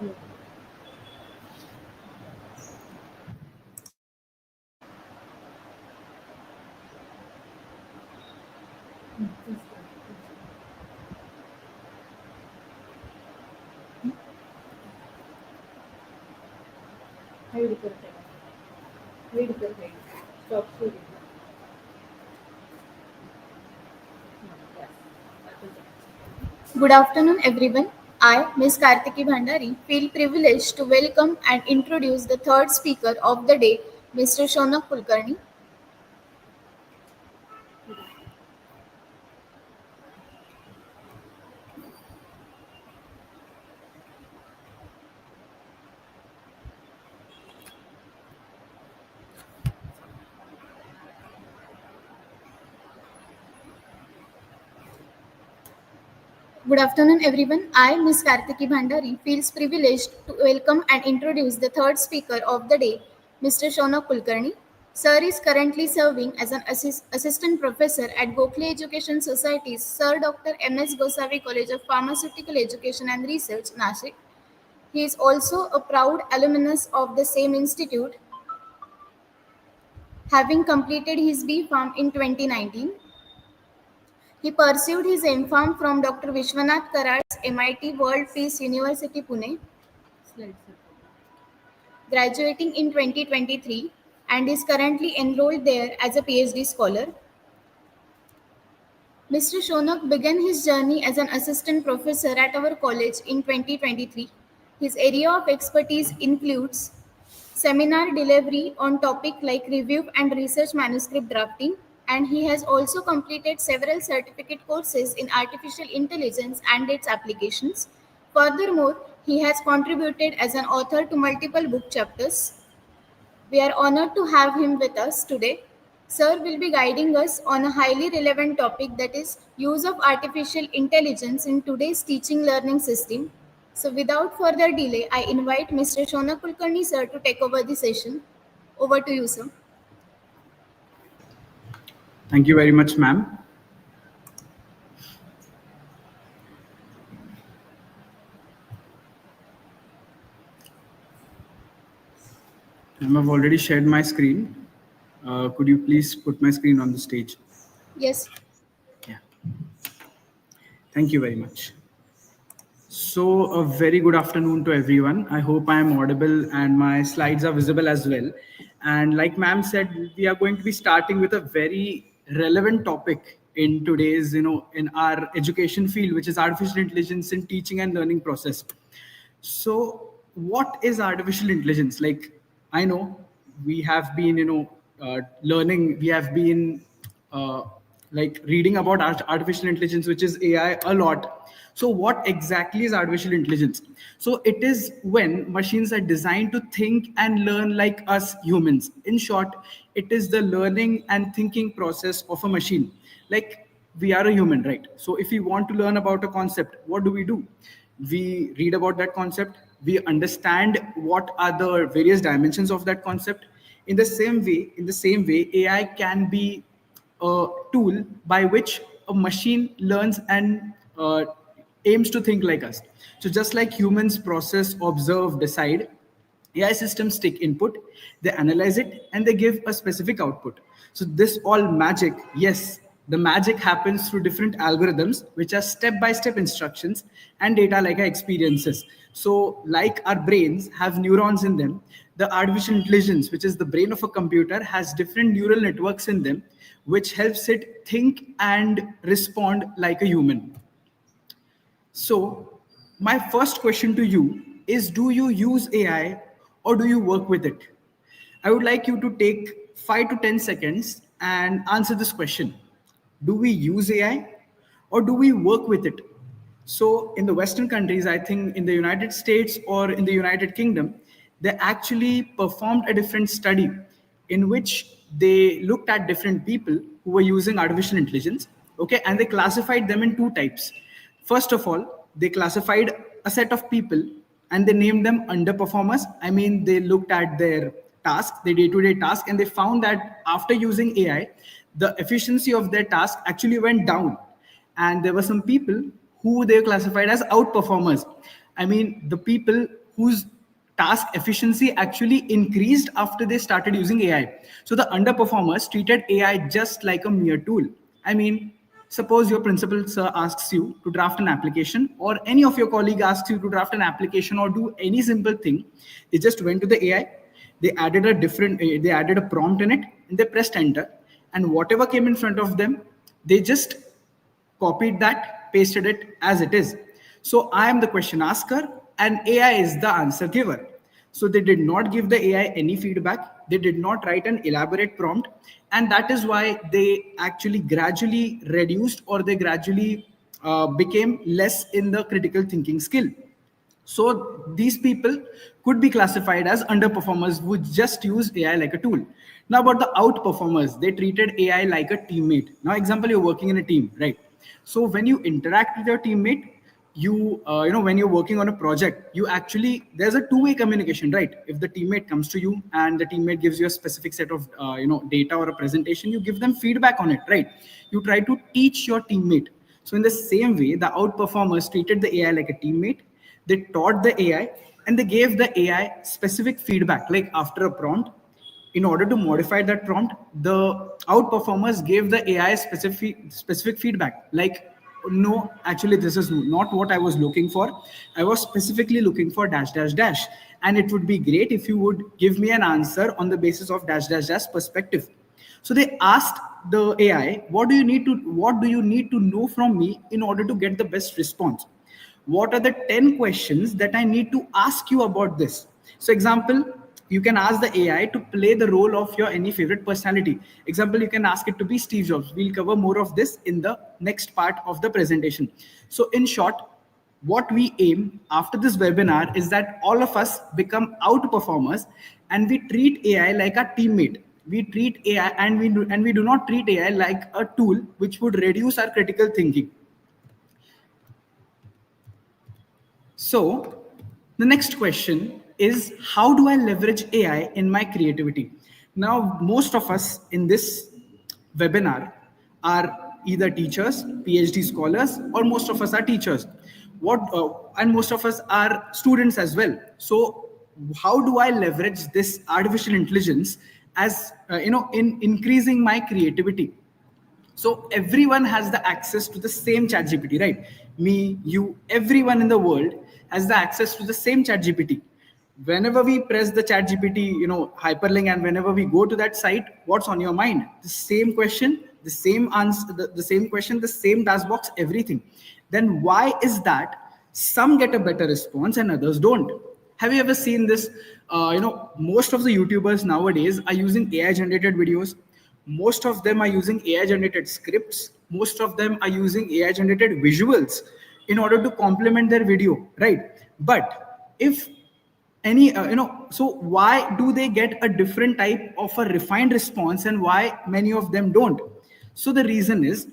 Good afternoon, everyone. I, Ms. Kartiki Bhandari, feel privileged to welcome and introduce the third speaker of the day, Mr. Shounak Kulkarni. Good afternoon, everyone. I, Ms. Kartiki Bhandari, feels privileged to welcome and introduce the third speaker of the day, Mr. Shounak Kulkarni. Sir is currently serving as an assistant professor at Gokhale Education Society's Sir Dr. M.S. Gosavi College of Pharmaceutical Education and Research, Nashik. He is also a proud alumnus of the same institute, having completed his B.Pharm in 2019. He pursued his M.Pharm from Dr. Vishwanath Karad's MIT World Peace University, Pune, graduating in 2023, and is currently enrolled there as a PhD scholar. Mr. Shounak began his journey as an assistant professor at our college in 2023. His area of expertise includes seminar delivery on topics like review and research manuscript drafting, and he has also completed several certificate courses in artificial intelligence and its applications. Furthermore, he has contributed as an author to multiple book chapters. We are honored to have him with us today. Sir will be guiding us on a highly relevant topic, that is use of artificial intelligence in today's teaching learning system. So without further delay, I invite Mr. Shounak Kulkarni sir to take over the session. Over to you, sir. Thank you very much, ma'am. I've already shared my screen. Could you please put my screen on the stage? Yes. Yeah. Thank you very much. So a very good afternoon to everyone. I hope I am audible and my slides are visible as well. And like ma'am said, we are going to be starting with a very relevant topic in today's, in our education field, which is artificial intelligence in teaching and learning process. So what is artificial intelligence? Like, I know we have been, learning, we have been like reading about artificial intelligence, which is AI, a lot. So what exactly is artificial intelligence? So it is when machines are designed to think and learn like us humans. In short, it is the learning and thinking process of a machine. Like, we are a human, right? So if we want to learn about a concept, what do? We read about that concept, we understand what are the various dimensions of that concept. In the same way, AI can be a tool by which a machine learns and aims to think like us. So just like humans process, observe, decide, AI systems take input, they analyze it, and they give a specific output. So this all magic, yes, the magic happens through different algorithms, which are step-by-step instructions and data like our experiences. So like our brains have neurons in them, the artificial intelligence, which is the brain of a computer, has different neural networks in them, which helps it think and respond like a human. So, my first question to you is, do you use AI or do you work with it? I would like you to take 5 to 10 seconds and answer this question. Do we use AI or do we work with it? So, in the Western countries, I think in the United States or in the United Kingdom, they actually performed a different study in which they looked at different people who were using artificial intelligence, okay, and they classified them in two types. First of all, they classified a set of people and they named them underperformers. I mean, they looked at their tasks, their day-to-day task, and they found that after using AI, the efficiency of their task actually went down. And there were some people who they classified as outperformers. I mean, the people whose task efficiency actually increased after they started using AI. So the underperformers treated AI just like a mere tool. I mean, suppose your principal sir asks you to draft an application, or any of your colleague asks you to draft an application or do any simple thing. They just went to the AI, they added a prompt in it, and they pressed enter, and whatever came in front of them, they just copied that, pasted it as it is. So I am the question asker and AI is the answer giver. So they did not give the AI any feedback. They did not write an elaborate prompt. And that is why they actually gradually reduced, or they gradually became less in the critical thinking skill. So these people could be classified as underperformers who just use AI like a tool. Now about the outperformers, they treated AI like a teammate. Now example, you're working in a team, right? So when you interact with your teammate, when you're working on a project, you actually, there's a two-way communication, right? If the teammate comes to you and the teammate gives you a specific set of data or a presentation, you give them feedback on it, right? You try to teach your teammate. So in the same way, the outperformers treated the AI like a teammate. They taught the AI and they gave the AI specific feedback, like after a prompt. In order to modify that prompt, the outperformers gave the AI specific feedback, like, no, actually this is not what I was looking for. I was specifically looking for dash dash dash, and it would be great if you would give me an answer on the basis of dash dash dash perspective. So they asked the AI, what do you need to know from me in order to get the best response? What are the 10 questions that I need to ask you about this? So example, you can ask the AI to play the role of your any favorite personality. Example, you can ask it to be Steve Jobs. We'll cover more of this in the next part of the presentation. So in short, what we aim after this webinar is that all of us become outperformers and we treat AI like a teammate. We treat AI and we do not treat AI like a tool which would reduce our critical thinking. So the next question is, how do I leverage AI in my creativity? Now, most of us in this webinar are either teachers, PhD scholars, or most of us are teachers. And most of us are students as well. So how do I leverage this artificial intelligence as in increasing my creativity? So everyone has the access to the same chat GPT, right? Me, you, everyone in the world has the access to the same chat GPT. Whenever we press the chat GPT, hyperlink, and whenever we go to that site, what's on your mind? The same question, the same answer, the same question, the same task box, everything. Then why is that some get a better response and others don't? Have you ever seen this? Most of the YouTubers nowadays are using AI generated videos. Most of them are using AI generated scripts. Most of them are using AI generated visuals in order to complement their video, right? But if so why do they get a different type of a refined response and why many of them don't? So the reason is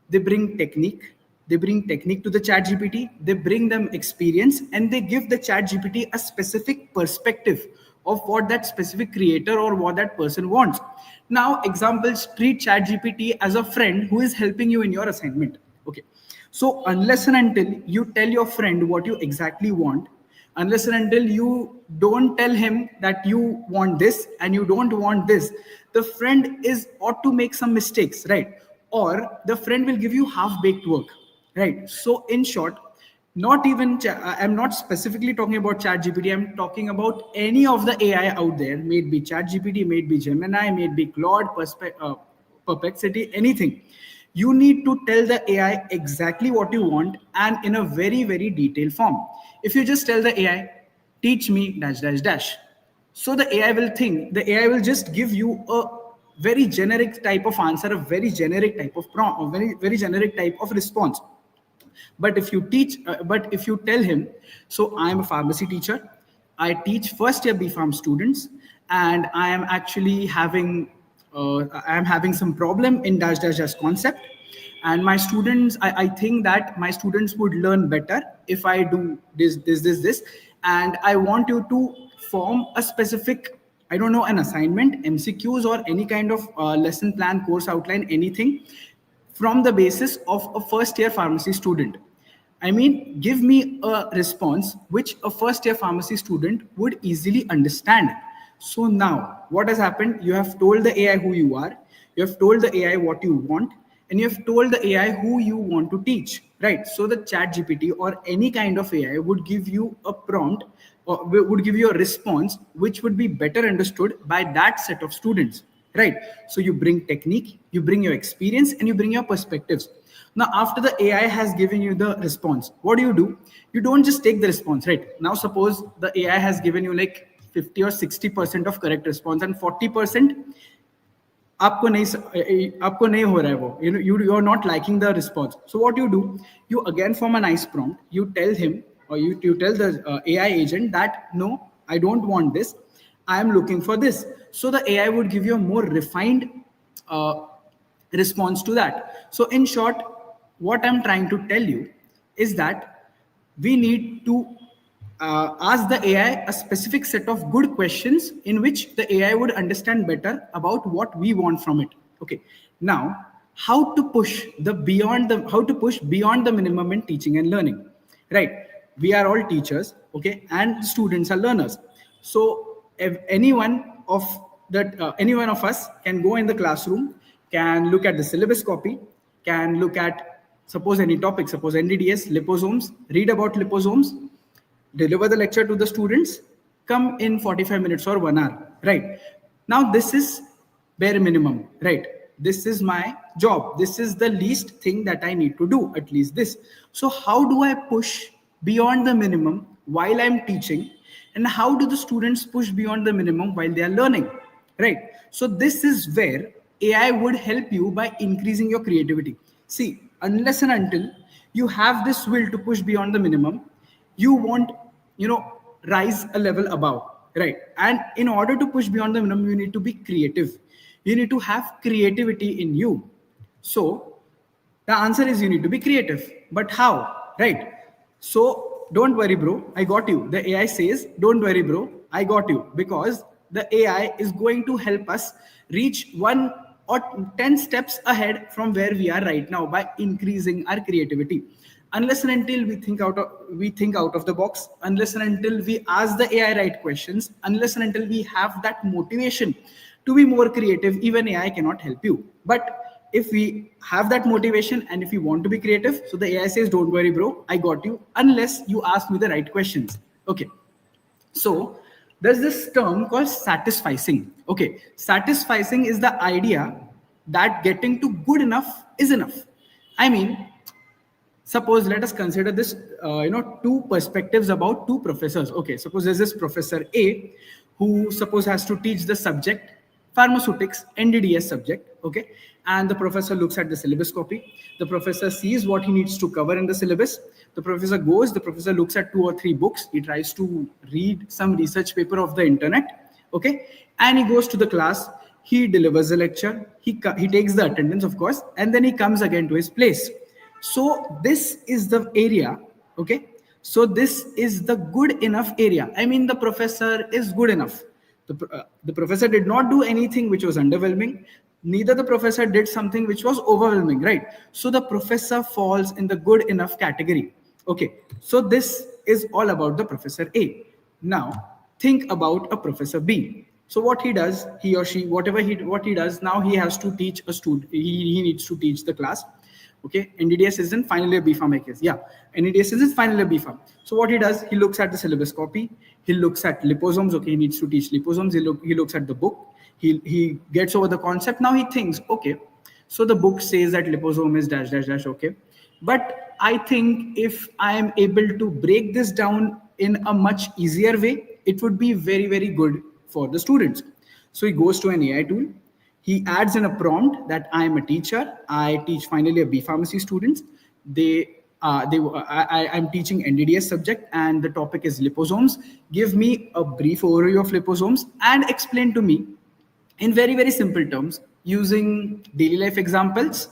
they bring technique. They bring technique to the chat GPT, they bring them experience, and they give the chat GPT a specific perspective of what that specific creator or what that person wants. Now, examples, treat chat GPT as a friend who is helping you in your assignment. Okay. So unless and until you tell your friend what you exactly want, unless and until you don't tell him that you want this and you don't want this, the friend is ought to make some mistakes, right? Or the friend will give you half-baked work. Right. So in short, I'm not specifically talking about ChatGPT. I'm talking about any of the AI out there, may it be ChatGPT, may it be Gemini, may it be Claude, Perplexity, anything. You need to tell the AI exactly what you want and in a very, very detailed form. If you just tell the AI, teach me dash dash dash. So the AI will just give you a very generic type of answer, a very generic type of prompt, a very, very generic type of response. But if you tell him, so I am a pharmacy teacher, I teach first year B.Pharm students, and I am actually having some problem in dash dash dash concept, and my students, I think that my students would learn better if I do this, and I want you to form a specific, I don't know, an assignment, MCQs, or any kind of lesson plan, course outline, anything from the basis of a first year pharmacy student. I mean, give me a response which a first year pharmacy student would easily understand. So now, what has happened? You have told the AI who you are, you have told the AI what you want, and you have told the AI who you want to teach, right? So the chat GPT or any kind of AI would give you a prompt or would give you a response which would be better understood by that set of students, right? So you bring technique, you bring your experience, and you bring your perspectives. Now, after the AI has given you the response, what do? You don't just take the response, right? Now, suppose the AI has given you like 50 or 60% of correct response and 40% आपको नहीं हो रहा है वो, you are not liking the response. So what you do, you again form a nice prompt, you tell him or you tell the AI agent that no, I don't want this, I am looking for this. So the AI would give you a more refined uh, response to that. So in short, what I'm trying to tell you is that we need to ask the AI a specific set of good questions in which the AI would understand better about what we want from it. Okay. Now, how to push beyond the minimum in teaching and learning, right? We are all teachers, okay, and students are learners. So if any one of us can go in the classroom, can look at the syllabus copy, can look at suppose any topic, suppose NDDS, liposomes, read about liposomes, deliver the lecture to the students, come in 45 minutes or 1 hour, right? Now, this is bare minimum, right? This is my job. This is the least thing that I need to do, at least this. So how do I push beyond the minimum while I'm teaching? And how do the students push beyond the minimum while they are learning, right? So this is where AI would help you by increasing your creativity. See, unless and until you have this will to push beyond the minimum, you won't rise a level above, right? And in order to push beyond the minimum, you need to be creative, you need to have creativity in you. So the answer is you need to be creative, but how, right? So don't worry bro, I got you. The AI says don't worry bro, I got you, because the AI is going to help us reach 1 or 10 steps ahead from where we are right now by increasing our creativity. Unless and until we think out of the box, unless and until we ask the AI right questions, unless and until we have that motivation to be more creative, even AI cannot help you. But if we have that motivation and if you want to be creative, so the AI says don't worry bro, I got you, unless you ask me the right questions. Okay. So there's this term called satisficing. Okay, satisficing is the idea that getting to good enough is enough. I mean, suppose let us consider this two perspectives about two professors. Okay, suppose there's this professor A who suppose has to teach the subject pharmaceutics NDDS subject. Okay, and the professor looks at the syllabus copy, the professor sees what he needs to cover in the syllabus, the professor looks at 2 or 3 books, he tries to read some research paper of the internet. Okay, and he goes to the class, he delivers the lecture, he takes the attendance of course, and then he comes again to his place. So this is the area, okay? So this is the good enough area. I mean, the professor is good enough. The professor did not do anything which was underwhelming. Neither the professor did something which was overwhelming, right? So the professor falls in the good enough category. Okay, so this is all about the professor A. Now, think about a professor B. So what he does, he or she, what he does, now he has to teach a student, he needs to teach the class. Okay, NDDS is in final year B Pharm, I guess. Yeah, NDDS is in final year B Pharm. So what he does, he looks at the syllabus copy, he looks at liposomes. Okay, he needs to teach liposomes. He looks at the book, he gets over the concept. Now he thinks, okay, so the book says that liposome is dash dash dash. Okay, but I think if I am able to break this down in a much easier way, it would be very, very good for the students. So he goes to an AI tool. He adds in a prompt that I am a teacher. I teach final year B Pharmacy students. I'm teaching NDDS subject and the topic is liposomes. Give me a brief overview of liposomes and explain to me in very, very simple terms using daily life examples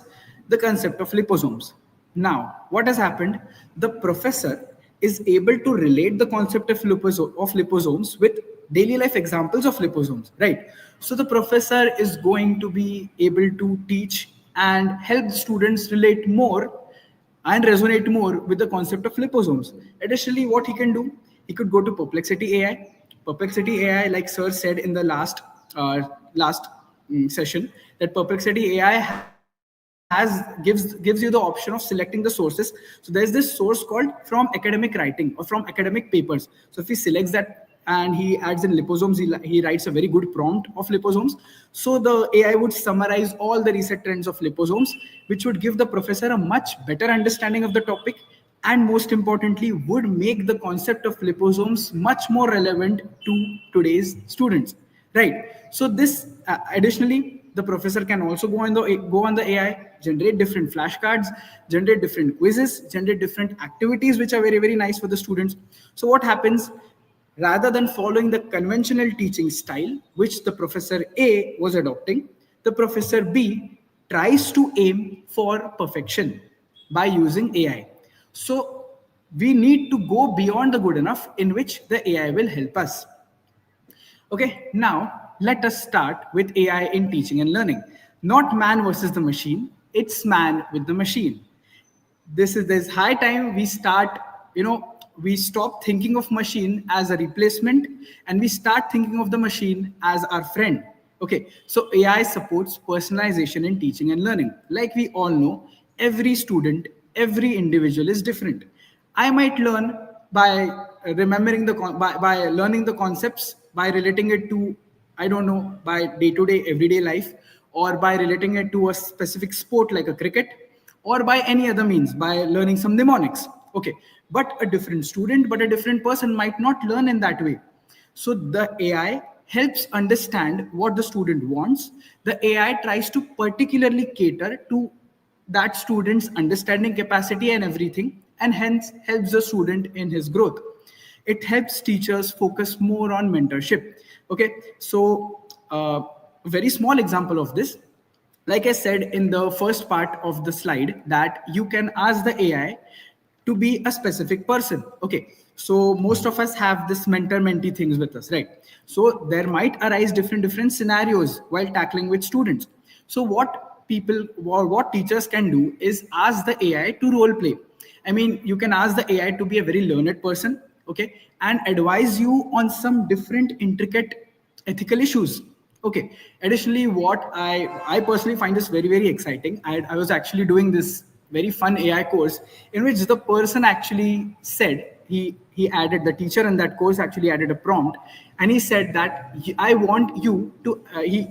the concept of liposomes. Now, what has happened? The professor is able to relate the concept of liposomes with daily life examples of liposomes, right? So the professor is going to be able to teach and help the students relate more and resonate more with the concept of liposomes. Additionally, what he can do, he could go to Perplexity AI. Perplexity AI, like Sir said in the last session, that Perplexity AI gives you the option of selecting the sources. So there's this source called from academic writing or from academic papers. So if he selects that and he adds in liposomes, he writes a very good prompt of liposomes. So the AI would summarize all the recent trends of liposomes, which would give the professor a much better understanding of the topic, and most importantly would make the concept of liposomes much more relevant to today's students, right? So this additionally, the professor can also go on the AI, generate different flashcards, generate different quizzes, generate different activities which are very, very nice for the students. So what happens, rather than following the conventional teaching style which the professor A was adopting, the professor B tries to aim for perfection by using AI. So we need to go beyond the good enough in which the AI will help us. Okay, now let us start with AI in teaching and learning. Not man versus the machine, it's man with the machine. There's high time we start, we stop thinking of machine as a replacement and we start thinking of the machine as our friend. Okay, so AI supports personalization in teaching and learning. Like we all know, every student, every individual is different. I might learn by remembering by learning the concepts, by relating it to, I don't know, by day to day everyday life, or by relating it to a specific sport like a cricket, or by any other means, by learning some mnemonics. Okay, but a different student, but a different person might not learn in that way. So the AI helps understand what the student wants. The AI tries to particularly cater to that student's understanding capacity and everything, and hence helps the student in his growth. It helps teachers focus more on mentorship. Okay, so a very small example of this, like I said in the first part of the slide, that you can ask the AI to be a specific person. Okay, so most of us have this mentor mentee things with us, right? So there might arise different scenarios while tackling with students. So what people or what teachers can do is ask the AI to role play. I mean, you can ask the AI to be a very learned person, okay, and advise you on some different intricate ethical issues. Okay, additionally, what I personally find this very, very exciting. I was actually doing this very fun AI course in which the person actually said, he added, the teacher in that course actually added a prompt, and he said that I want you to he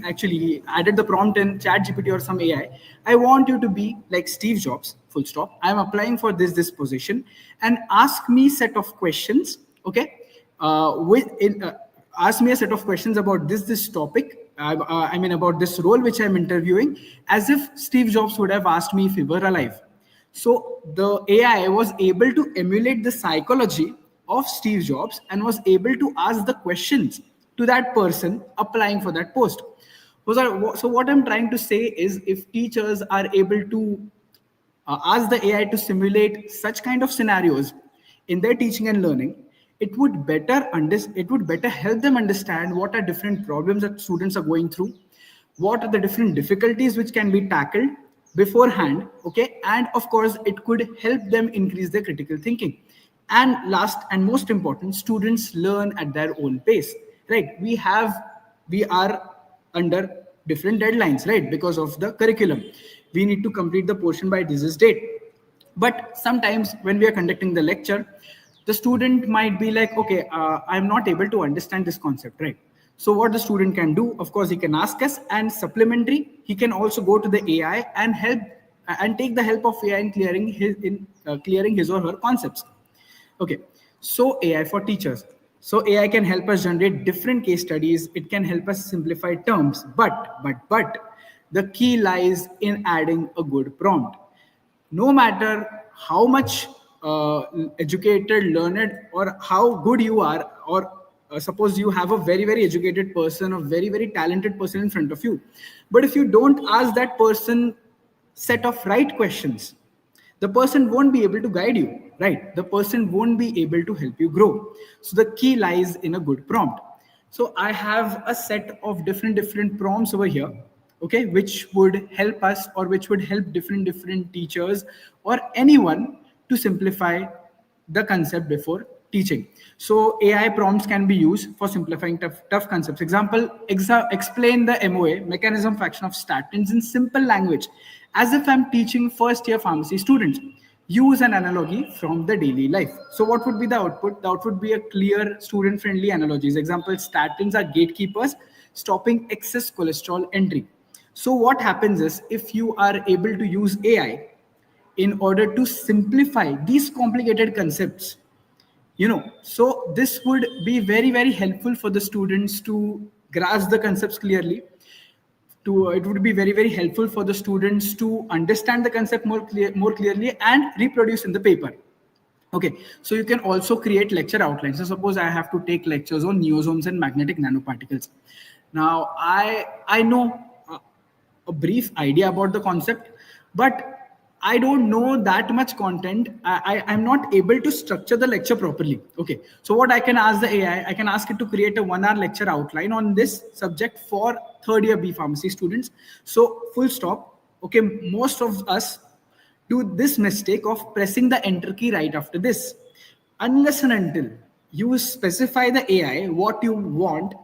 added the prompt in chat gpt or some AI. I want you to be like Steve Jobs, full stop. I'm applying for this position, and ask me set of questions. Okay, ask me a set of questions about this topic. I mean, about this role which I'm interviewing, as if Steve Jobs would have asked me if he were alive. So the AI was able to emulate the psychology of Steve Jobs and was able to ask the questions to that person applying for that post. So what I'm trying to say is, if teachers are able to ask the AI to simulate such kind of scenarios in their teaching and learning, it would better help them understand what are different problems that students are going through, what are the different difficulties which can be tackled beforehand. Okay, and of course it could help them increase their critical thinking. And last and most important, students learn at their own pace, right? We are under different deadlines, right? Because of the curriculum, we need to complete the portion by this date. But sometimes when we are conducting the lecture, the student might be like, okay, I'm not able to understand this concept, right? So what the student can do, of course, he can ask us, and supplementary, he can also go to the AI and help and take the help of AI in clearing his or her concepts. Okay, so AI for teachers. So AI can help us generate different case studies. It can help us simplify terms, but the key lies in adding a good prompt. No matter how much educated, learned, or how good you are, or suppose you have a very, very educated person, a very, very talented person in front of you, but if you don't ask that person set of right questions, the person won't be able to guide you, right? The person won't be able to help you grow. So the key lies in a good prompt. So I have a set of different prompts over here. okay, which would help us, or which would help different teachers or anyone to simplify the concept before teaching. So AI prompts can be used for simplifying tough concepts. Example, explain the MOA, mechanism fraction of statins, in simple language, as if I'm teaching first year pharmacy students. Use an analogy from the daily life. So what would be the output? The output would be a clear student friendly analogies. Example, statins are gatekeepers stopping excess cholesterol entry. So what happens is, if you are able to use AI in order to simplify these complicated concepts, so this would be very helpful for the students to grasp the concepts clearly. To It would be very helpful for the students to understand the concept more clearly and reproduce in the paper. Okay, so you can also create lecture outlines. So suppose I have to take lectures on neosomes and magnetic nanoparticles. Now I know a brief idea about the concept, but I don't know that much content. I'm not able to structure the lecture properly. Okay, so what I can ask the AI, I can ask it to create a 1 hour lecture outline on this subject for third year B pharmacy students. So full stop. Okay, most of us do this mistake of pressing the enter key right after this. Unless and until you specify the AI what you want,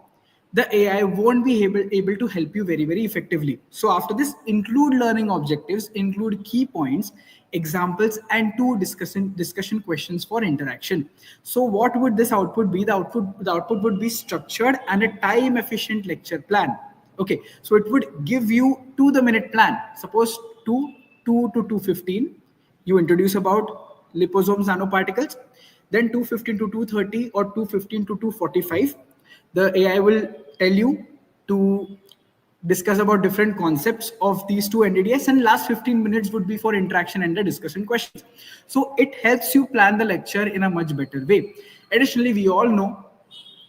the AI won't be able to help you very effectively. So after this, include learning objectives, include key points, examples, and two discussion questions for interaction. So what would this output be? The output would be structured and a time efficient lecture plan. Okay, so it would give you to the minute plan. Suppose 2 to 2:15, you introduce about liposomes nanoparticles. Then 2:15 to 2:30 or 2:15 to 2:45, the AI will tell you to discuss about different concepts of these two NDDS, and last 15 minutes would be for interaction and the discussion questions. So it helps you plan the lecture in a much better way. Additionally, we all know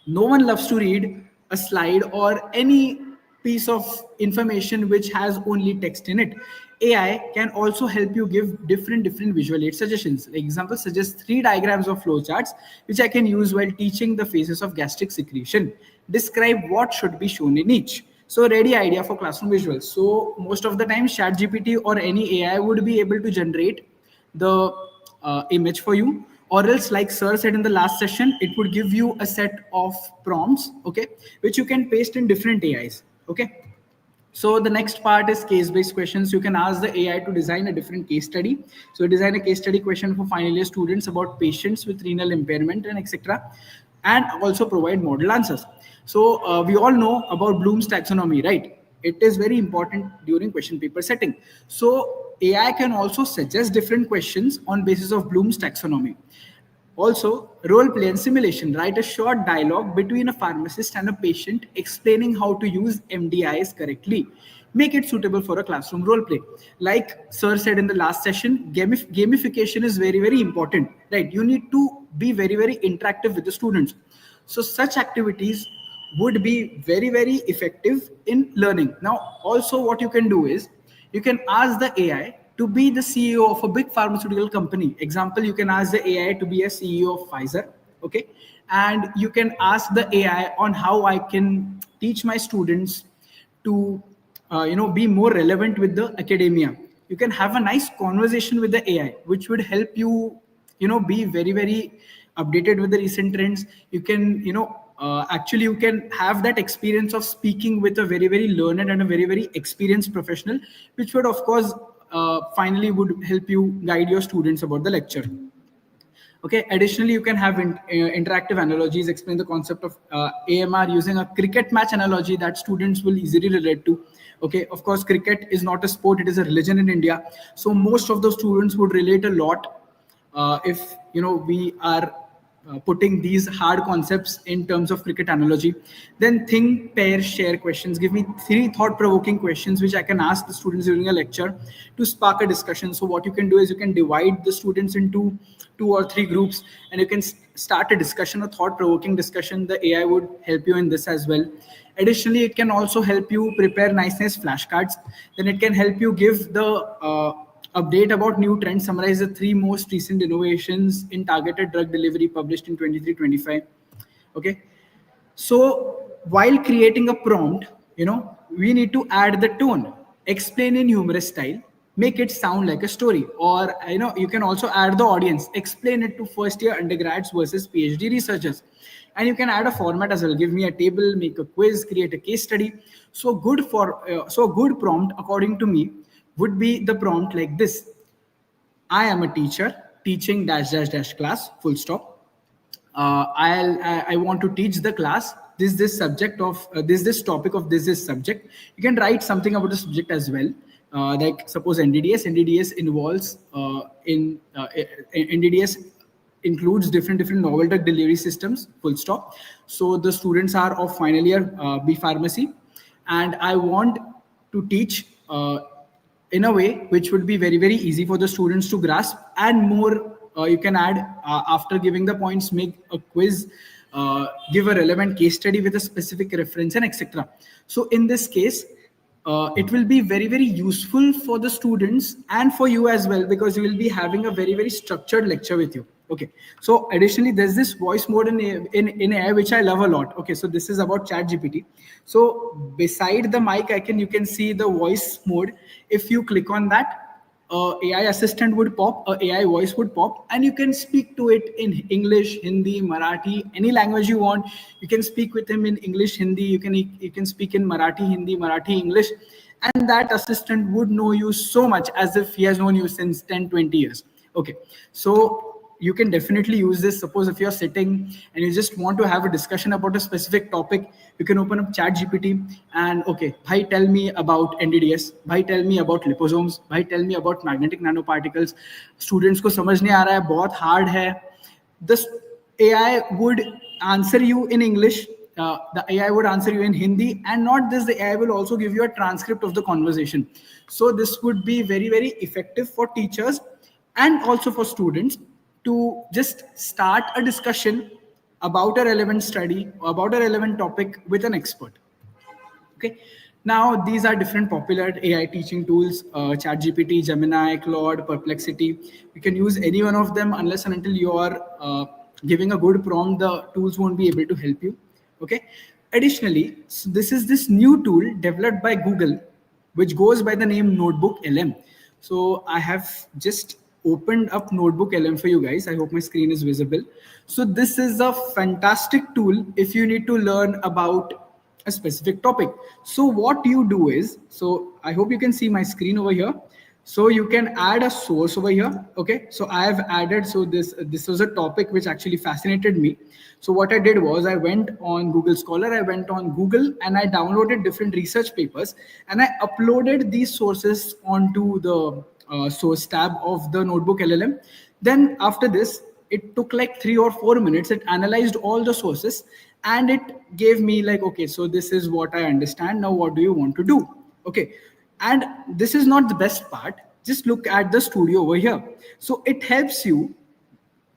no one loves to read a slide or any piece of information which has only text in it. AI can also help you give different visual aid suggestions. Like example, suggest 3 diagrams of flowcharts which I can use while teaching the phases of gastric secretion. Describe what should be shown in each. So ready idea for classroom visuals. So most of the time, ChatGPT or any AI would be able to generate the image for you, or else, like sir said in the last session, it would give you a set of prompts, okay, which you can paste in different AIs. Okay, so the next part is case-based questions. You can ask the AI to design a different case study. So design a case study question for final year students about patients with renal impairment and etc., and also provide model answers. So we all know about Bloom's taxonomy, right? It is very important during question paper setting. So AI can also suggest different questions on basis of Bloom's taxonomy. Also, role play and simulation. Write a short dialogue between a pharmacist and a patient explaining how to use MDIs correctly. Make it suitable for a classroom role play. Like Sir said in the last session, gamification is very important, right? You need to be very interactive with the students. So such activities would be very effective in learning. Now, also what you can do is you can ask the AI to be the CEO of a big pharmaceutical company. Example, you can ask the AI to be a CEO of Pfizer, okay? And you can ask the AI on how I can teach my students to, be more relevant with the academia. You can have a nice conversation with the AI, which would help you, be very updated with the recent trends. You can, actually you can have that experience of speaking with a very learned and a very experienced professional, which would of course finally would help you guide your students about the lecture. Okay, additionally you can have interactive analogies, explain the concept of AMR using a cricket match analogy that students will easily relate to. Okay, of course cricket is not a sport, it is a religion in India, so most of the students would relate a lot if we are putting these hard concepts in terms of cricket analogy. Then think, pair, share questions. Give me 3 thought-provoking questions which I can ask the students during a lecture to spark a discussion. So what you can do is you can divide the students into 2 or 3 groups, and you can start a discussion, a thought-provoking discussion. The AI would help you in this as well. Additionally, it can also help you prepare nice flashcards. Then it can help you give the update about new trends, summarize the 3 most recent innovations in targeted drug delivery published in 23-25. Okay, so while creating a prompt, we need to add the tone, explain in humorous style, make it sound like a story. Or you can also add the audience, explain it to first year undergrads versus PhD researchers. And you can add a format as well, give me a table, make a quiz, create a case study. So good prompt according to me would be the prompt like this: I am a teacher teaching dash dash dash class, full stop. I want to teach the class this subject of this topic of this subject. You can write something about the subject as well. Like suppose NDDS involves NDDS includes different novel drug delivery systems, full stop. So the students are of final year B pharmacy, and I want to teach in a way which would be very easy for the students to grasp. And more, you can add, after giving the points, make a quiz, give a relevant case study with a specific reference, and etc. So in this case, it will be very useful for the students and for you as well, because you will be having a very structured lecture with you. Okay, so additionally there's this voice mode in AI which I love a lot. Okay, so this is about chat GPT. So beside the mic, you can see the voice mode. If you click on that, AI assistant would pop, AI voice would pop, and you can speak to it in English, Hindi, Marathi, any language you want. You can speak with him in English, Hindi. You can speak in Marathi, Hindi, Marathi, English, and that assistant would know you so much as if he has known you since 10-20 years. Okay, so you can definitely use this. Suppose if you're sitting and you just want to have a discussion about a specific topic, you can open up chat GPT and, okay, bhai, tell me about NDDS, bhai, tell me about liposomes, bhai, tell me about magnetic nanoparticles. Students ko samajh nahi aa raha hai, bahut hard hai. This AI would answer you in English, the AI would answer you in Hindi, and not this, the AI will also give you a transcript of the conversation. So this would be very effective for teachers and also for students to just start a discussion about a relevant study or about a relevant topic with an expert. Okay. Now, these are different popular AI teaching tools: ChatGPT, Gemini, Claude, Perplexity. You can use any one of them. Unless and until you are giving a good prompt, the tools won't be able to help you. Okay. Additionally, so this is this new tool developed by Google, which goes by the name Notebook LM. So I have just opened up Notebook LM for you guys. I hope my screen is visible. So this is a fantastic tool if you need to learn about a specific topic. So what you do is, so I hope you can see my screen over here. So you can add a source over here. Okay, so I have added, so this was a topic which actually fascinated me. So what I did was, I went on Google Scholar, I went on Google, and I downloaded different research papers, and I uploaded these sources onto the source tab of the Notebook LLM. Then after this, it took like 3 or 4 minutes. It analyzed all the sources and it gave me like, okay, so this is what I understand. Now, what do you want to do? Okay. And this is not the best part. Just look at the studio over here. So it helps you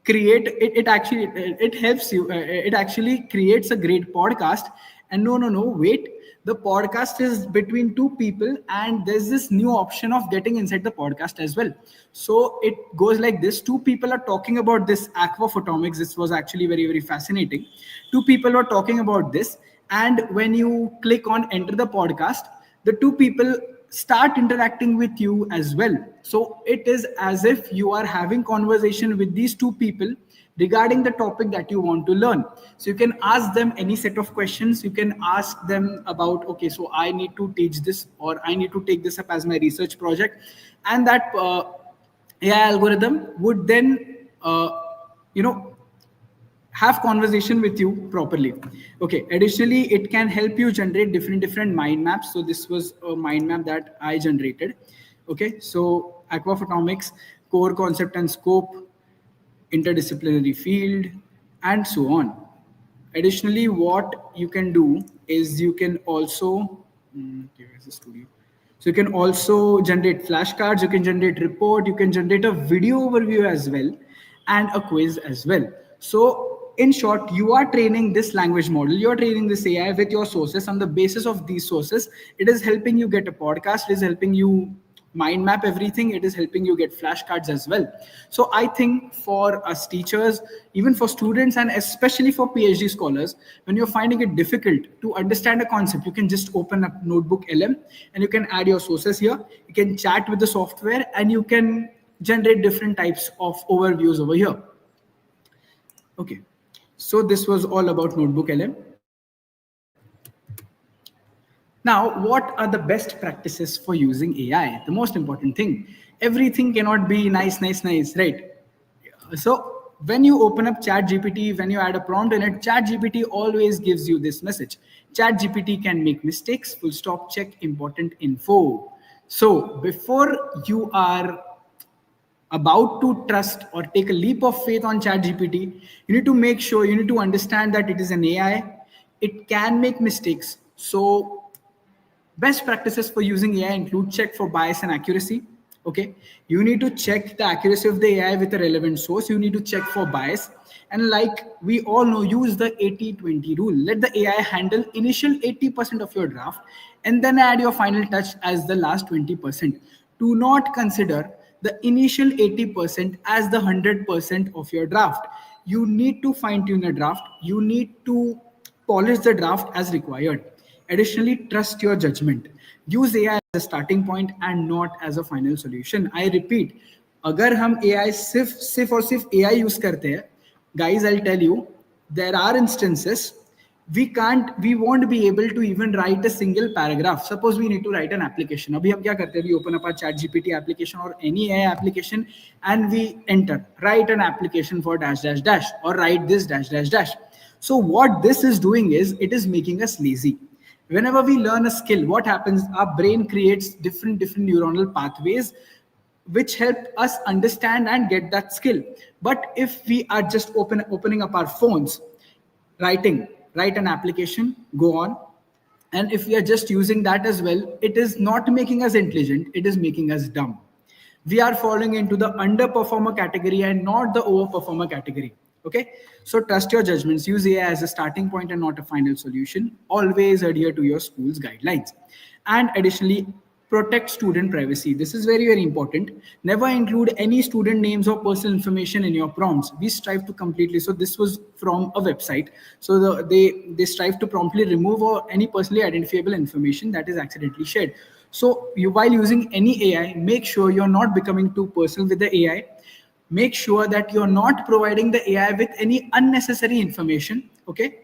create it actually it helps you it actually creates a great podcast. And no, wait, the podcast is between two people, and there's this new option of getting inside the podcast as well. So it goes like this: two people are talking about this aquaphotomics. This was actually very fascinating. Two people were talking about this, and when you click on enter the podcast, the two people start interacting with you as well. So it is as if you are having conversation with these two people regarding the topic that you want to learn. So you can ask them any set of questions. You can ask them about, okay, so I need to teach this, or I need to take this up as my research project, and that AI algorithm would then have conversation with you properly. Okay. Additionally, it can help you generate different mind maps. So this was a mind map that I generated. Okay. So aquaphotomics, core concept and scope, interdisciplinary field, and so on. Additionally, what you can do is you can also where's the studio? So you can also generate flashcards, you can generate report, you can generate a video overview as well, and a quiz as well. So in short, you are training this language model, you are training this AI with your sources. On the basis of these sources, it is helping you get a podcast, it is helping you mind map everything. It is helping you get flashcards as well. So I think for us teachers, even for students, and especially for PhD scholars, when you're finding it difficult to understand a concept, you can just open up Notebook LM and you can add your sources here. You can chat with the software and you can generate different types of overviews over here. Okay, so this was all about Notebook LM. Now, what are the best practices for using AI? The most important thing. Everything cannot be nice, nice, nice, right? So when you open up ChatGPT, when you add a prompt in it, ChatGPT always gives you this message. ChatGPT can make mistakes, full stop, check important info. So before you are about to trust or take a leap of faith on ChatGPT, you need to make sure, you need to understand that it is an AI. It can make mistakes. So best practices for using AI include check for bias and accuracy. Okay, you need to check the accuracy of the AI with a relevant source. You need to check for bias. And like we all know, use the 80-20 rule. Let the AI handle initial 80% of your draft and then add your final touch as the last 20%. Do not consider the initial 80% as the 100% of your draft. You need to fine tune a draft. You need to polish the draft as required. Additionally, trust your judgment. Use AI as a starting point and not as a final solution. I repeat, अगर हम AI सिर्फ और सिर्फ AI use करते हैं, guys, I'll tell you, there are instances we won't be able to even write a single paragraph. Suppose we need to write an application. अभी हम क्या करते हैं? We open up our ChatGPT application or any AI application and we enter, write an application for dash dash dash or write this dash dash dash. So what this is doing is it is making us lazy. Whenever we learn a skill, what happens? Our brain creates different neuronal pathways which help us understand and get that skill. But if we are just opening up our phones, write an application, go on, and if we are just using that as well, it is not making us intelligent, it is making us dumb. We are falling into the underperformer category and not the overperformer category. Okay, so trust your judgments. Use AI as a starting point and not a final solution. Always adhere to your school's guidelines. And additionally, protect student privacy. This is very, very important. Never include any student names or personal information in your prompts. We strive to completely, so this was from a website. So they strive to promptly remove or any personally identifiable information that is accidentally shared. So while using any AI, make sure you're not becoming too personal with the AI. Make sure that you're not providing the AI with any unnecessary information. Okay.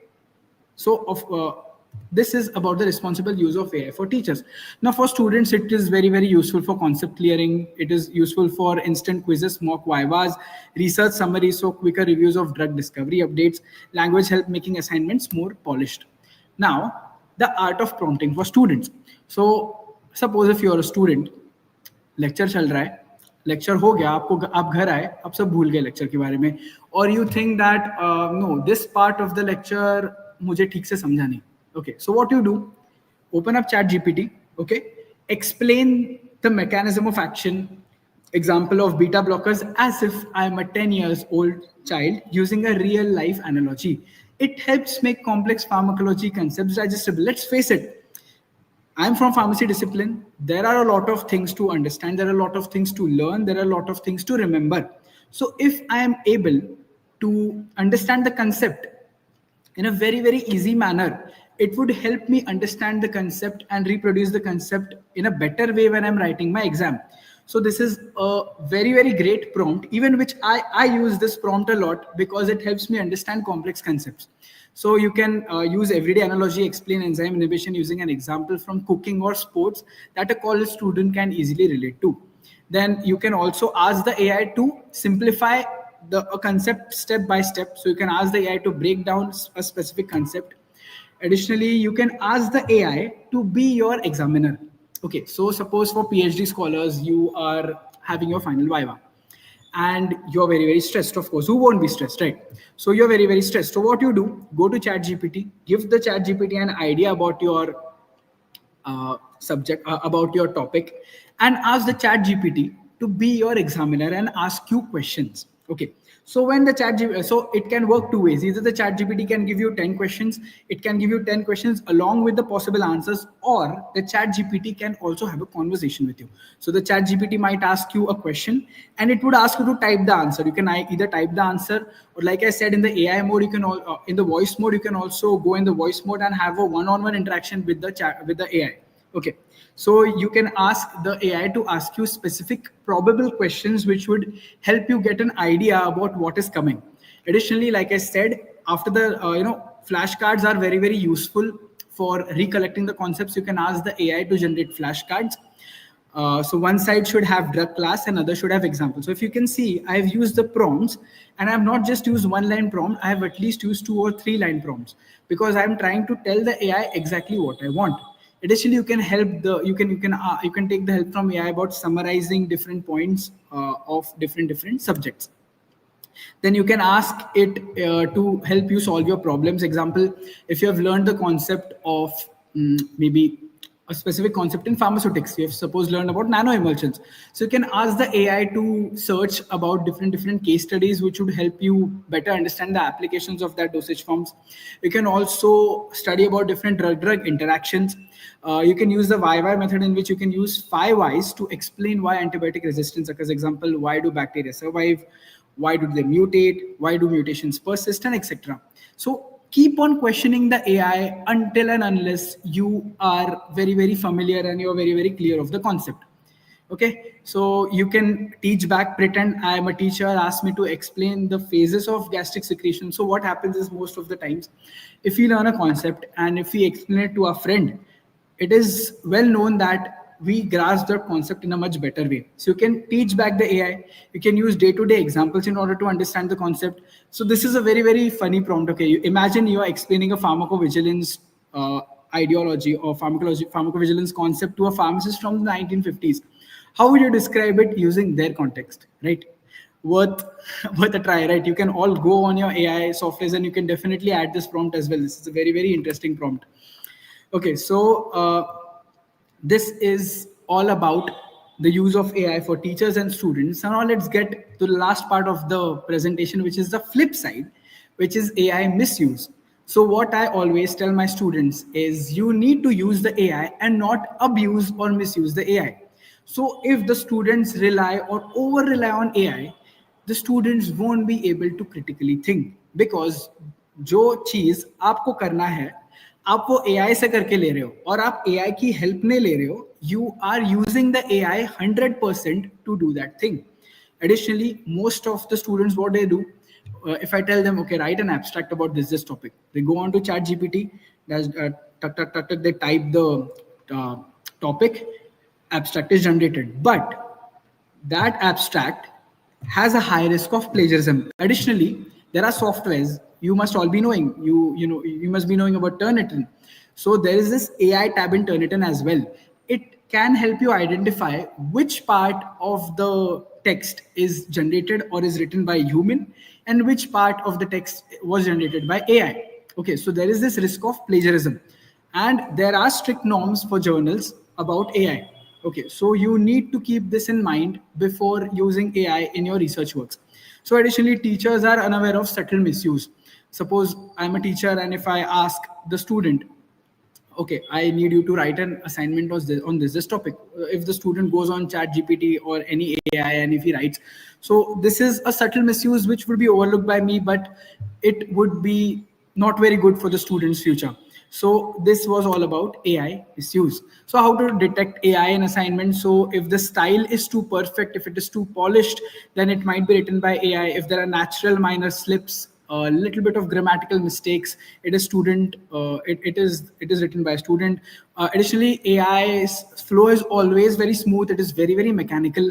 So this is about the responsible use of AI for teachers. Now for students, it is very, very useful for concept clearing. It is useful for instant quizzes, mock vivas, research summaries, so quicker reviews of drug discovery updates, language help making assignments more polished. Now, the art of prompting for students. So suppose if you're a student, lecture चल रहा है, lecture हो गया, आपको आप घर आए, आप सब भूल गए लेक्चर के बारे में, और you think that no this part of the lecture मुझे ठीक से समझा नहीं. Okay, so what you do, open up ChatGPT, okay, explain the mechanism of action, example of beta blockers as if I'm a 10 years old child using a real life analogy. It helps make complex pharmacology concepts digestible. Let's face it, I'm from pharmacy discipline. There are a lot of things to understand. There are a lot of things to learn. There are a lot of things to remember. So if I am able to understand the concept in a very, very easy manner, it would help me understand the concept and reproduce the concept in a better way when I'm writing my exam. So this is a very, very great prompt, even which I use this prompt a lot because it helps me understand complex concepts. So you can use everyday analogy, explain enzyme inhibition using an example from cooking or sports that a college student can easily relate to. Then you can also ask the AI to simplify a concept step by step. So you can ask the AI to break down a specific concept. Additionally, you can ask the AI to be your examiner. Okay, so suppose for PhD scholars, you are having your final viva and you're very, very stressed. Of course, who won't be stressed, right? So you're very, very stressed. So what you do, go to ChatGPT, give the ChatGPT an idea about your subject, about your topic, and ask the ChatGPT to be your examiner and ask you questions. Okay, So when the so it can work two ways. Either the chat GPT can give you 10 questions, it can give you 10 questions along with the possible answers, or the chat GPT can also have a conversation with you. So the chat GPT might ask you a question and it would ask you to type the answer. You can either type the answer, or like I said, in the AI mode, you can in the voice mode, you can also go in the voice mode and have a one-on-one interaction with the chat, with the AI. Okay. So you can ask the AI to ask you specific probable questions which would help you get an idea about what is coming. Additionally, like I said, after the flashcards are very, very useful for recollecting the concepts. You can ask the AI to generate flashcards. So one side should have drug class and other should have examples. So if you can see, I've used the prompts, and I've not just used one line prompt, I have at least used 2 or 3 line prompts, because I'm trying to tell the AI exactly what I want. Additionally, you can help the you can take the help from AI about summarizing different points of different subjects. Then you can ask it to help you solve your problems. Example, if you have learned the concept of maybe a specific concept in pharmaceutics, you have suppose learned about nano emulsions, so you can ask the AI to search about different case studies which would help you better understand the applications of that dosage forms. You can also study about different drug interactions. You can use the YY method, in which you can use 5 whys to explain why antibiotic resistance occurs. Example, why do bacteria survive, why do they mutate, why do mutations persist, and etc. So keep on questioning the AI until and unless you are very, very familiar and you're very, very clear of the concept. Okay, so you can teach back, pretend I am a teacher, ask me to explain the phases of gastric secretion. So what happens is, most of the times, if we learn a concept and if we explain it to a friend, it is well known that we grasp that concept in a much better way. So you can teach back the AI. You can use day-to-day examples in order to understand the concept. So this is a very, very funny prompt. Okay, you imagine you are explaining a pharmacovigilance ideology or pharmacovigilance concept to a pharmacist from the 1950s. How would you describe it using their context, right? Worth worth a try, right? You can all go on your AI softwares and you can definitely add this prompt as well. This is a very, very interesting prompt. Okay, so this is all about the use of AI for teachers and students. And now let's get to the last part of the presentation, which is the flip side, which is AI misuse. So what I always tell my students is, you need to use the AI and not abuse or misuse the AI. So if the students rely or over rely on AI, the students won't be able to critically think, because जो चीज आपको करना है, आप वो AI से करके ले रहे हो और आप AI की help नहीं ले रहे हो. You are using the AI 100% to do that thing. Additionally, most of the students, what they do, if I tell them, okay, write an abstract about this topic, they go on to Chat GPT, they type the topic, abstract is generated. But that abstract has a high risk of plagiarism. Additionally, there are softwares you must all be knowing. You must be knowing about Turnitin. So there is this AI tab in Turnitin as well. It can help you identify which part of the text is generated or is written by human and which part of the text was generated by AI. Okay, so there is this risk of plagiarism, and there are strict norms for journals about AI. Okay, so you need to keep this in mind before using AI in your research works. So additionally, teachers are unaware of subtle misuse. Suppose I'm a teacher and if I ask the student, okay, I need you to write an assignment on this topic. If the student goes on Chat GPT or any AI and if he writes, so this is a subtle misuse which would be overlooked by me, but it would be not very good for the student's future. So this was all about AI misuse. So how to detect AI in assignment? So if the style is too perfect, if it is too polished, then it might be written by AI. If there are natural minor slips, a little bit of grammatical mistakes, it is written by a student. Additionally, AI's flow is always very smooth. It is very, very mechanical.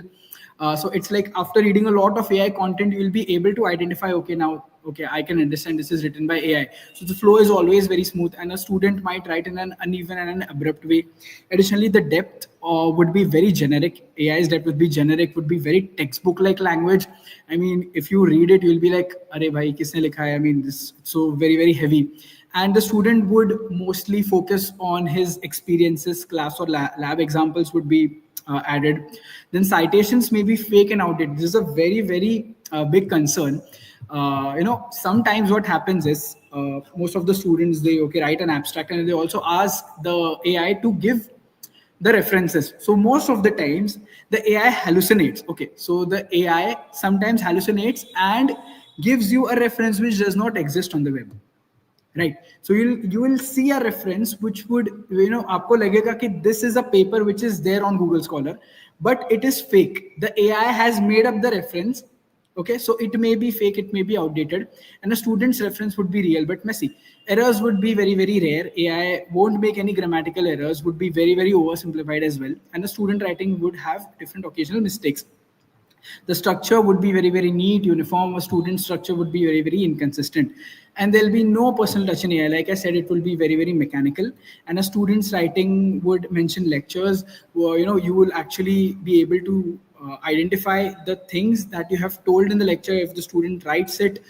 So it's like after reading a lot of AI content, you will be able to identify, okay, I can understand this is written by AI. So the flow is always very smooth, and a student might write in an uneven and an abrupt way. Additionally, the depth would be very generic. AI's depth would be generic, would be very textbook-like language. I mean, if you read it, you'll be like, "Arey bhai, kisne likha hai?" I mean, this so very, very heavy. And the student would mostly focus on his experiences. Class or lab examples would be added. Then citations may be fake and outdated. This is a very, very a big concern. Sometimes what happens is most of the students, they write an abstract and they also ask the AI to give the references. So most of the times the AI hallucinates. Okay, so the AI sometimes hallucinates and gives you a reference which does not exist on the web, right? So you will see a reference which would, आपको लगेगा कि this is a paper which is there on Google Scholar, but it is fake. The AI has made up the reference. Okay, so it may be fake, it may be outdated, and a student's reference would be real but messy. Errors would be very very rare. AI won't make any grammatical errors, would be very very oversimplified as well, and the student writing would have different occasional mistakes. The structure would be very very neat, uniform. A student structure would be very very inconsistent, and there'll be no personal touch in AI. Like I said, it will be very very mechanical, and a student's writing would mention lectures. You will actually be able to identify the things that you have told in the lecture. If the student writes it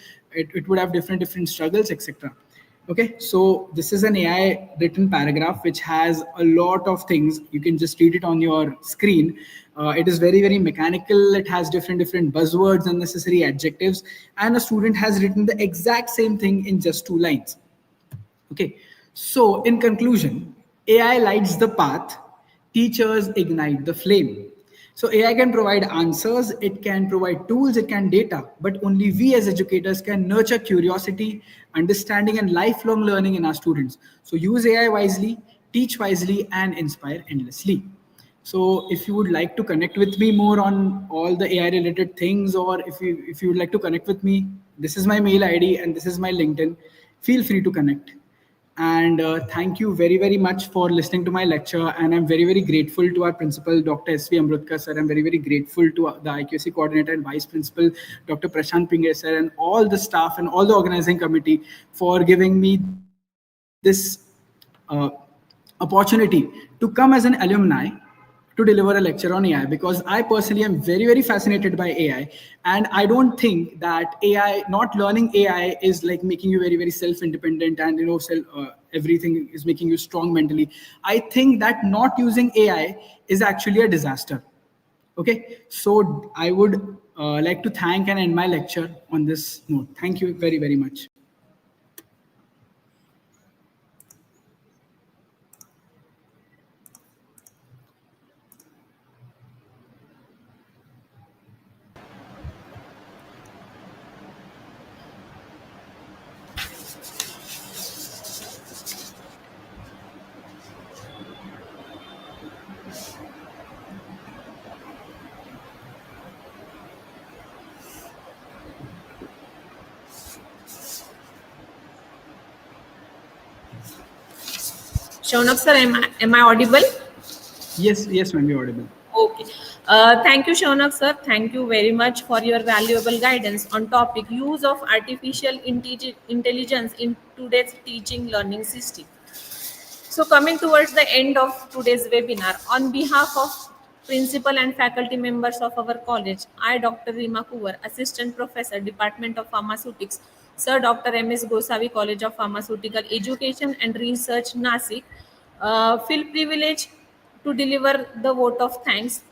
would have different struggles, etc. Okay, so this is an AI written paragraph which has a lot of things. You can just read it on your screen. It is very, very mechanical. It has different buzzwords, unnecessary adjectives, and a student has written the exact same thing in just 2 lines. Okay, so in conclusion, AI lights the path, teachers ignite the flame. So AI can provide answers, it can provide tools, it can data, but only we as educators can nurture curiosity, understanding, and lifelong learning in our students. So use AI wisely, teach wisely, and inspire endlessly. So if you would like to connect with me more on all the AI related things, or if you would like to connect with me, this is my mail ID and this is my LinkedIn. Feel free to connect. And thank you very, very much for listening to my lecture. And I'm very, very grateful to our principal, Dr. S.V. Amrutkar sir. I'm very, very grateful to the IQAC coordinator and vice principal, Dr. Prashant Pingre sir, and all the staff and all the organizing committee for giving me this opportunity to come as an alumni to deliver a lecture on AI, because I personally am very, very fascinated by AI. And I don't think that AI, not learning AI, is like making you very, very self-independent and, everything is making you strong mentally. I think that not using AI is actually a disaster. Okay, so I would like to thank and end my lecture on this note. Thank you very, very much. Shounak sir, am I audible? Yes, ma'am, you're audible. Okay. Thank you, Shounak sir. Thank you very much for your valuable guidance on topic use of artificial intelligence in today's teaching learning system. So coming towards the end of today's webinar, on behalf of principal and faculty members of our college, I, Dr. Rima Kuvar, Assistant Professor, Department of Pharmaceutics, Sir Dr. M.S. Gosavi, College of Pharmaceutical Education and Research, Nashik, feel privileged to deliver the vote of thanks.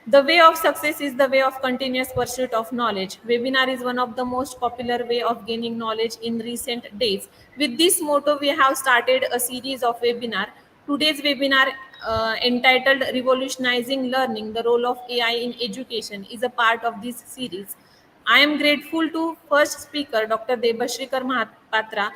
The way of success is the way of continuous pursuit of knowledge. Webinar is one of the most popular way of gaining knowledge in recent days. With this motto, we have started a series of webinar. Today's webinar entitled Revolutionizing Learning, the Role of AI in Education is a part of this series. I am grateful to first speaker, Dr. Debashrikar Mahapatra.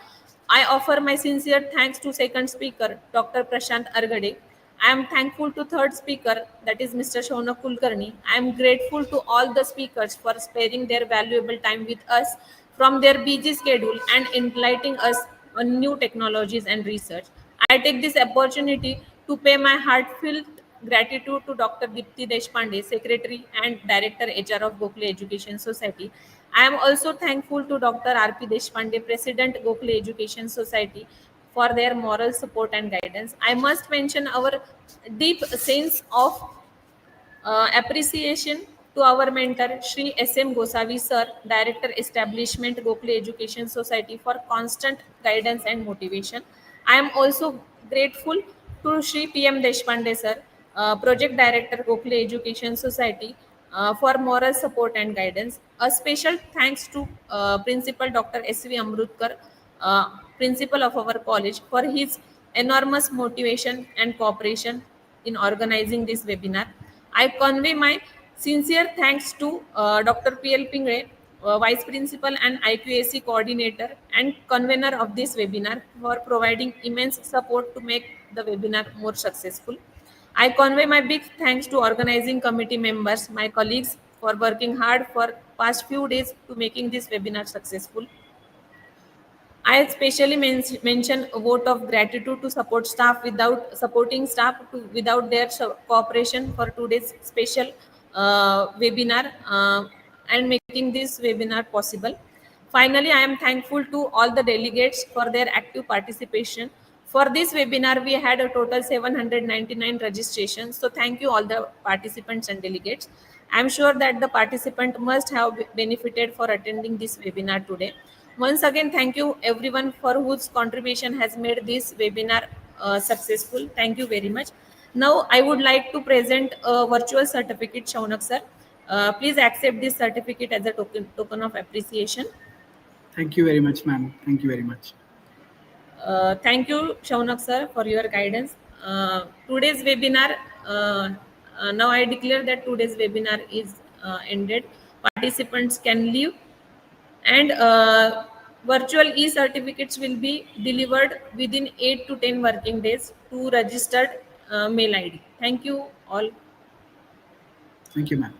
I offer my sincere thanks to second speaker, Dr. Prashant Argade. I am thankful to third speaker, that is Mr. Shounak Kulkarni. I am grateful to all the speakers for sparing their valuable time with us from their busy schedule and enlightening us on new technologies and research. I take this opportunity to pay my heartfelt gratitude to Dr. Dipti Deshpande, Secretary and Director HR of Gokhale Education Society. I am also thankful to Dr. R.P. Deshpande, President Gokhale Education Society, for their moral support and guidance. I must mention our deep sense of appreciation to our mentor, Shri S.M. Gosavi Sir, Director Establishment Gokhale Education Society, for constant guidance and motivation. I am also grateful to Shri P.M. Deshpande Sir, Project Director Gokhale Education Society, for moral support and guidance. A special thanks to Principal Dr. S.V. Amrutkar, Principal of our college, for his enormous motivation and cooperation in organizing this webinar. I convey my sincere thanks to Dr. P.L. Pingre, Vice Principal and IQAC Coordinator and Convener of this webinar, for providing immense support to make the webinar more successful. I convey my big thanks to organizing committee members, my colleagues, for working hard for past few days to making this webinar successful. I especially mention a vote of gratitude to support staff without supporting staff without their cooperation for today's special webinar and making this webinar possible. Finally, I am thankful to all the delegates for their active participation. For this webinar, we had a total 799 registrations. So thank you all the participants and delegates. I am sure that the participant must have benefited for attending this webinar today. Once again, thank you everyone for whose contribution has made this webinar successful. Thank you very much. Now, I would like to present a virtual certificate, Shounak sir. Please accept this certificate as a token of appreciation. Thank you very much, ma'am. Thank you very much. Thank you, Shounak sir, for your guidance. Today's webinar, now I declare that today's webinar is ended. Participants can leave, and virtual e-certificates will be delivered within 8 to 10 working days to registered mail ID. Thank you all. Thank you, ma'am.